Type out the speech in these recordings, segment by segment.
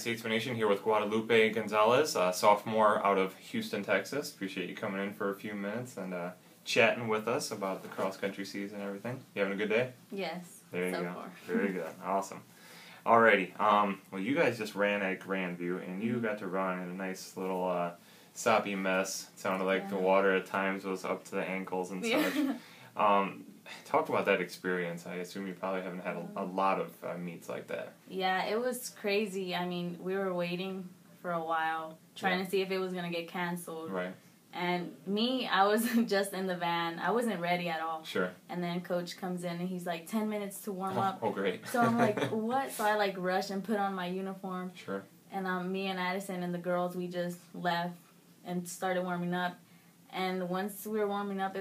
Statesman Nation here with Guadalupe Gonzalez, sophomore out of Houston, Texas. Appreciate you coming in for a few minutes and chatting with us about the cross-country season and everything. You having a good day? Yes. There you so go. Far. Very good. Awesome. Alrighty. Well, you guys just ran at Grandview, and you got to run in a nice little soppy mess. It sounded like the water at times was up to the ankles and such. Talk about that experience. I assume you probably haven't had a lot of meets like that. Yeah, it was crazy. I mean, we were waiting for a while, trying to see if it was going to get canceled. Right. And me, I was just in the van. I wasn't ready at all. Sure. And then Coach comes in and he's like, 10 minutes to warm up. Oh, great. So I'm like, what? So I rush and put on my uniform. Sure. And me and Addison and the girls, we just left and started warming up. And once we were warming up,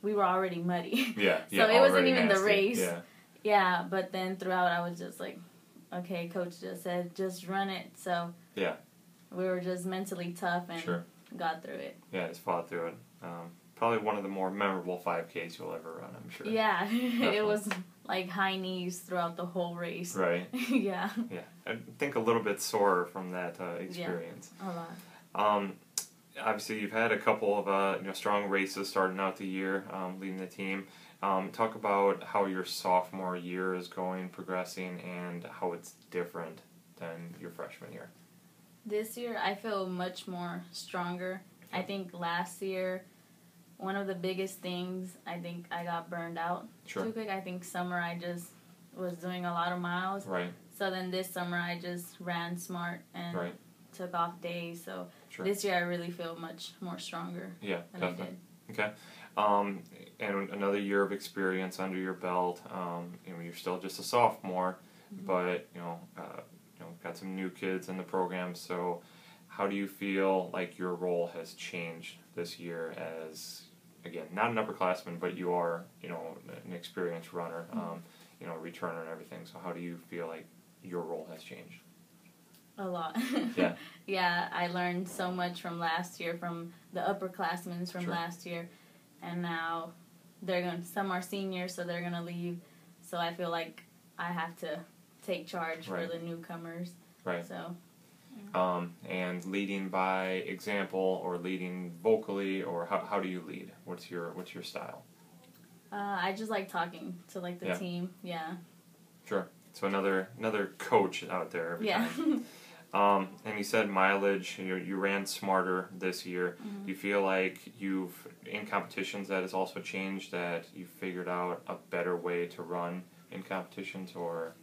we were already muddy. Yeah. So it wasn't even nasty. the race. Yeah. Yeah, but then throughout I was just like, okay, Coach just said, just run it. So yeah, we were just mentally tough and got through it. Yeah, just fought through it. Probably one of the more memorable 5Ks you'll ever run, I'm sure. Yeah, it was like high knees throughout the whole race. Right. Yeah. Yeah, I think a little bit sore from that experience. Yeah, a lot. Obviously, you've had a couple of strong races starting out the year, leading the team. Talk about how your sophomore year is going, progressing, and how it's different than your freshman year. This year, I feel much more stronger. I think last year, one of the biggest things, I think I got burned out too quick. I think summer I just was doing a lot of miles. Right. So then this summer I just ran smart and took off days. So this year I really feel much more stronger than definitely. I did. Okay. And another year of experience under your belt. You're still just a sophomore, but got some new kids in the program. So, how do you feel like your role has changed this year as, again, not an upperclassman, but you are, an experienced runner, returner and everything. So, how do you feel like your role has changed? A lot. Yeah. Yeah, I learned so much from last year, from the upperclassmen from last year, and now some are seniors, so they're gonna leave. So I feel like I have to take charge for the newcomers. Right. So. And leading by example, or leading vocally, or how do you lead? What's your style? I just like talking to the team. Yeah. Sure. So another coach out there every time. And you said mileage. You ran smarter this year. Mm-hmm. Do you feel like in competitions that has also changed, that you figured out a better way to run in competitions, or?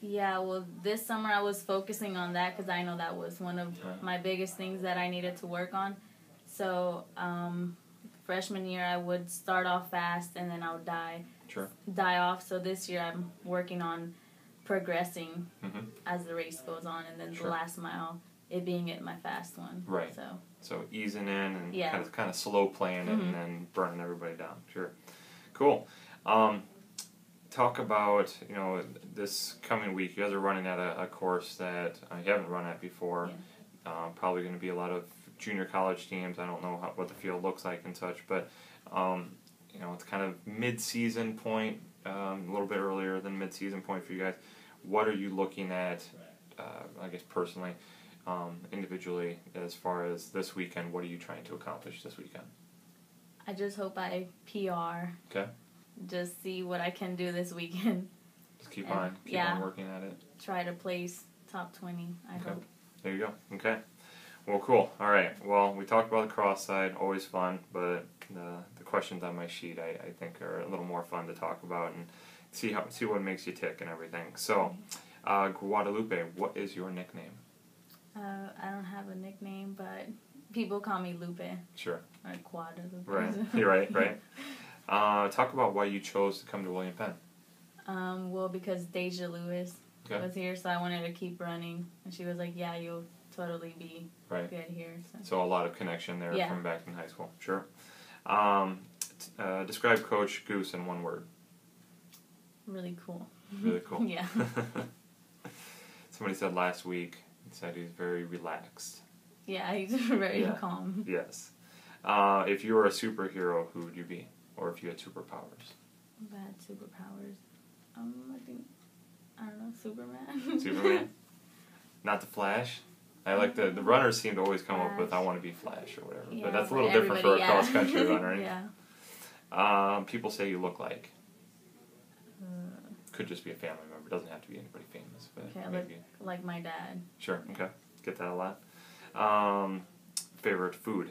Yeah, well, this summer I was focusing on that because I know that was one of my biggest things that I needed to work on. So freshman year I would start off fast and then I would die off. So this year I'm working on progressing as the race goes on, and then the last mile, it being my fast one. Right. So easing in and kind of slow playing it and then burning everybody down. Sure. Cool. Talk about, this coming week. You guys are running at a course that you haven't run at before. Yeah. Probably going to be a lot of junior college teams. I don't know what the field looks like and such, but it's kind of mid-season point, a little bit earlier than mid-season point for you guys. What are you looking at, I guess personally, individually, as far as this weekend? What are you trying to accomplish this weekend? I just hope I PR. Okay. Just see what I can do this weekend. Just keep on working at it. Try to place top 20, I hope. There you go. Okay. Well, cool. All right. Well, we talked about the cross side, always fun, but the questions on my sheet I think are a little more fun to talk about and see what makes you tick and everything. So, Guadalupe, what is your nickname? I don't have a nickname, but people call me Lupe. Sure. Or Guadalupe. Right. You're right. Talk about why you chose to come to William Penn. Well, because Deja Lewis was here, so I wanted to keep running. And she was like, yeah, you'll totally be good here. So a lot of connection there from back in high school. Sure. Describe Coach Goose in one word. Really cool. Really cool. Yeah. Somebody said last week, said he's very relaxed. Yeah, he's very calm. Yes. If you were a superhero, who would you be? Or if you had superpowers? If I had superpowers, I don't know, Superman. Superman? Not the Flash? I like the runners seem to always come up with, I want to be Flash or whatever. Yeah, but that's a little different for a cross-country runner. Yeah. People say you look like. Could just be a family member. Doesn't have to be anybody famous. But okay, maybe. like my dad. Sure, okay. Get that a lot. Favorite food?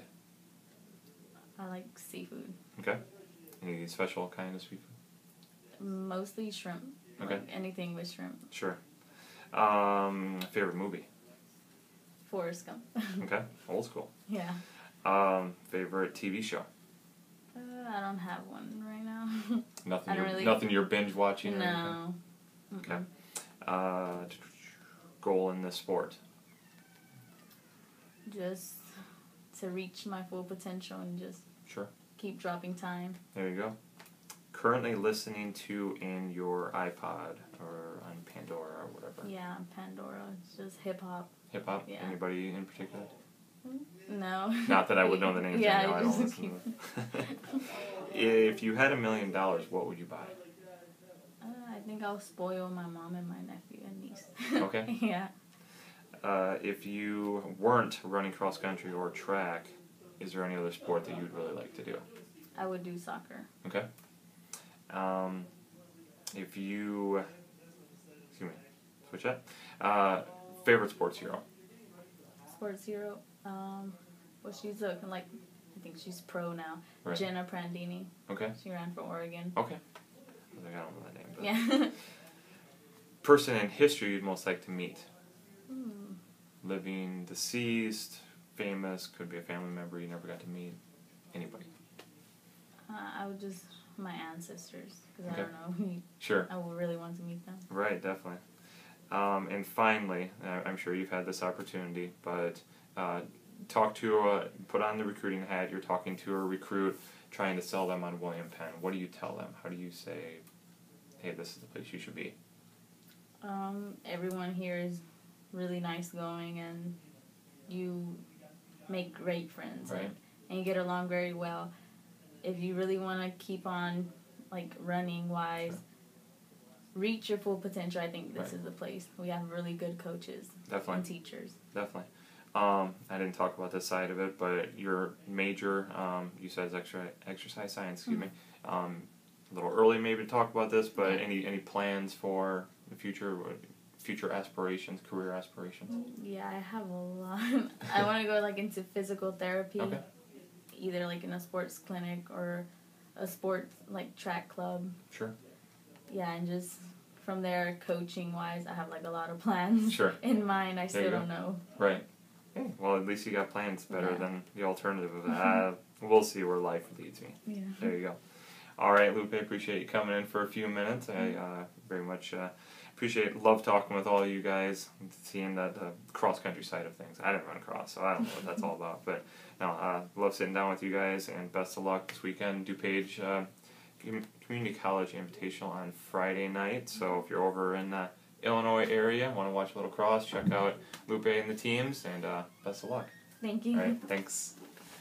I like seafood. Okay. Any special kind of seafood? Mostly shrimp. Okay. Like anything with shrimp. Sure. Favorite movie? Forrest Gump. Okay. Old school. Yeah. Favorite TV show? I don't have one right now. Nothing you're binge watching? No. Okay. Goal in the sport? Just to reach my full potential and just keep dropping time. There you go. Currently listening to in your iPod or on Pandora or whatever? Yeah, on Pandora. It's just hip-hop. Hip-hop? Yeah. Anybody in particular? No. Not that I would know the names. Yeah, right now. I don't listen to them. If you had $1 million, what would you buy? I think I'll spoil my mom and my nephew and niece. Okay. Yeah. If you weren't running cross-country or track, is there any other sport that you'd really like to do? I would do soccer. Okay. If you... Excuse me. Switch that. Favorite sports hero? Sports hero? Well, she's I think she's pro now. Right. Jenna Prandini. Okay. She ran for Oregon. Okay. I don't know that name. But Yeah. Person in history you'd most like to meet? Living, deceased, famous, could be a family member you never got to meet. Anybody? I would just my ancestors because I don't know. Sure. I would really want to meet them. Right, definitely. And finally, I'm sure you've had this opportunity, but put on the recruiting hat. You're talking to a recruit, trying to sell them on William Penn. What do you tell them? How do you say, hey, this is the place you should be? Everyone here is really nice going, and you make great friends, right? And you get along very well. If you really want to keep on, running wise, reach your full potential, I think this is the place. We have really good coaches and teachers. Definitely. I didn't talk about this side of it, but your major, you said is exercise science, excuse me. A little early maybe to talk about this, but any plans for the future aspirations, career aspirations? Yeah, I have a lot. I want to go into physical therapy. Okay. Either in a sports clinic or a sports track club. Sure. Yeah, and just from there, coaching wise, I have a lot of plans in mind. I still don't know. Right. Hey, well, at least you got plans better than the alternative of that. We'll see where life leads me. Yeah. There you go. All right, Lupe, appreciate you coming in for a few minutes. I very much love talking with all you guys and seeing that cross-country side of things. I didn't run cross, so I don't know what that's all about. But no, love sitting down with you guys, and best of luck this weekend. DuPage Community College Invitational on Friday night. So if you're over in the Illinois area, want to watch a little cross, check out Lupe and the teams, and best of luck. Thank you. All right, thanks.